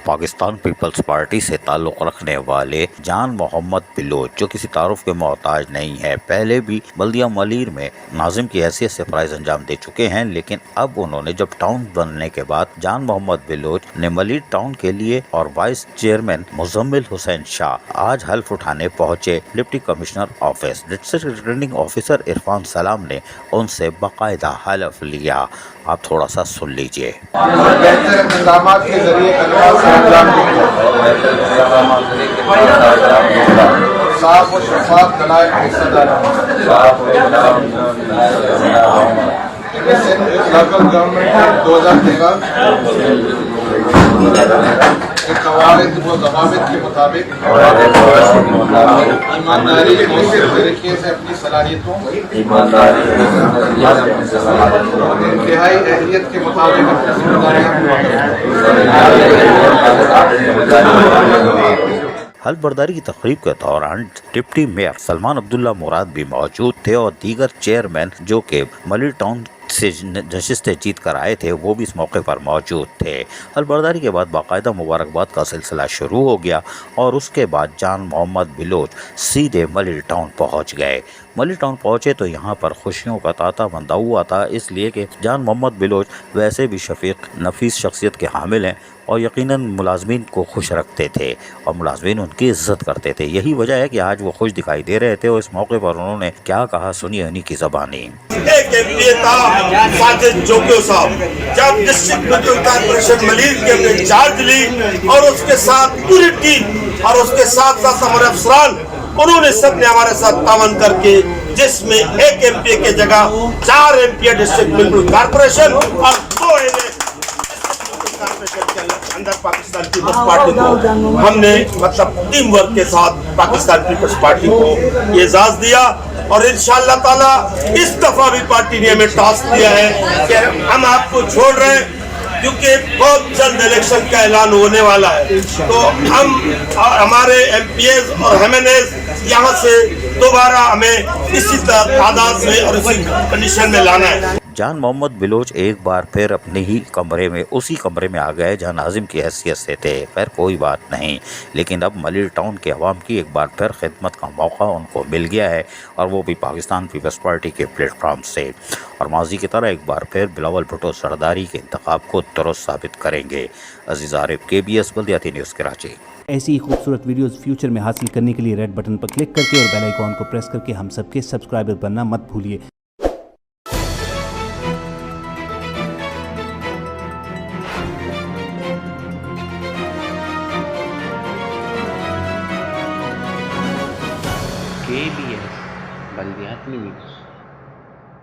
Pakistan Peoples party سے تعلق رکھنے والے جان محمد بلوچ، جو کسی تعارف کے محتاج نہیں ہے، پہلے بھی بلدیہ ملیر میں ناظم کی حیثیت سے فرائض انجام دے چکے ہیں، لیکن اب انہوں نے جب ٹاؤن بننے کے بعد جان محمد بلوچ نے ملیر ٹاؤن کے لیے اور وائس چیئرمین مزمل حسین شاہ آج حلف اٹھانے پہنچے deputy commissioner office district returning officer Irfan سلام نے ان سے باقاعدہ حلف لیا۔ آپ تھوڑا سا سن لیجئے۔ بہتر اقدامات کے ذریعے خدمات سے انجام دیں گے، صاف و شفاف نلائق حصہ داروں لوکل گورنمنٹ 2013 کے قواعد و ضوابط کے مطابق ایمانداری کے مؤثر طریقے سے اپنی صلاحیتوں اور انتہائی اہلیت کے مطابق اپنی ذمہ داریاں حلف برداری کی تقریب کے دوران ڈپٹی میئر سلمان عبداللہ مراد بھی موجود تھے اور دیگر چیئرمین جو کہ ملیر ٹاؤن سے نشستیں جیت کر آئے تھے وہ بھی اس موقع پر موجود تھے۔ حلف برداری کے بعد باقاعدہ مبارکباد کا سلسلہ شروع ہو گیا اور اس کے بعد جان محمد بلوچ سیدھے ملیر ٹاؤن پہنچ گئے۔ ملیر ٹاؤن پہنچے تو یہاں پر خوشیوں کا تانتا بندھا ہوا تھا، اس لیے کہ جان محمد بلوچ ویسے بھی شفیق نفیس شخصیت کے حامل ہیں اور یقیناً ملازمین کو خوش رکھتے تھے اور ملازمین ان کی عزت کرتے تھے۔ یہی وجہ ہے کہ آج وہ خوش دکھائی دے رہے تھے اور اس موقع پر انہوں نے کیا کہا، سنیے انہی کی زبانی۔ ایک ایم تھا ساجد جوکیو صاحب، جب ڈسٹرکٹ میٹرو کارپوریشن ملیر کی ہم نے چارج لی اور اس کے ساتھ پوری ٹیم اور اس کے ساتھ ساتھ ہمارے افسران، انہوں نے سب نے ہمارے ساتھ تعاون کر کے جس میں ایک ایم پی کے جگہ 4 M P district metro corporation اور 2 ایم اے اندر پاکستان پیپلز پارٹی کو ہم نے مطلب ٹیم ورک کے ساتھ پاکستان پیپلز پارٹی کو یہ اعزاز دیا اور انشاءاللہ تعالی اس دفعہ بھی پارٹی نے ہمیں ٹاسک دیا ہے کہ ہم آپ کو چھوڑ رہے ہیں کیونکہ بہت جلد الیکشن کا اعلان ہونے والا ہے، تو ہم ہمارے ایم پی ایز اور ایم این ایز یہاں سے دوبارہ ہمیں اسی تعداد میں اور اسی کنڈیشن میں لانا ہے۔ جان محمد بلوچ ایک بار پھر اپنے ہی کمرے میں اسی کمرے میں آ گئے جہاں ناظم کی حیثیت سے تھے۔ خیر کوئی بات نہیں، لیکن اب ملیر ٹاؤن کے عوام کی ایک بار پھر خدمت کا موقع ان کو مل گیا ہے اور وہ بھی پاکستان پیپلز پارٹی کے پلیٹ فارم سے، اور ماضی کی طرح ایک بار پھر بلاول بھٹو سرداری کے انتخاب کو درست ثابت کریں گے۔ عزیز عارف، KBS بلدیاتی نیوز کراچی۔ ایسی ہی خوبصورت ویڈیوز فیوچر میں حاصل کرنے کے لیے ریڈ بٹن پر کلک کر کے اور بیل آئیکن کو پریس کر کے ہم سب کے سبسکرائبر بننا مت بھولیے۔ KBS بلدیاتی نیوز۔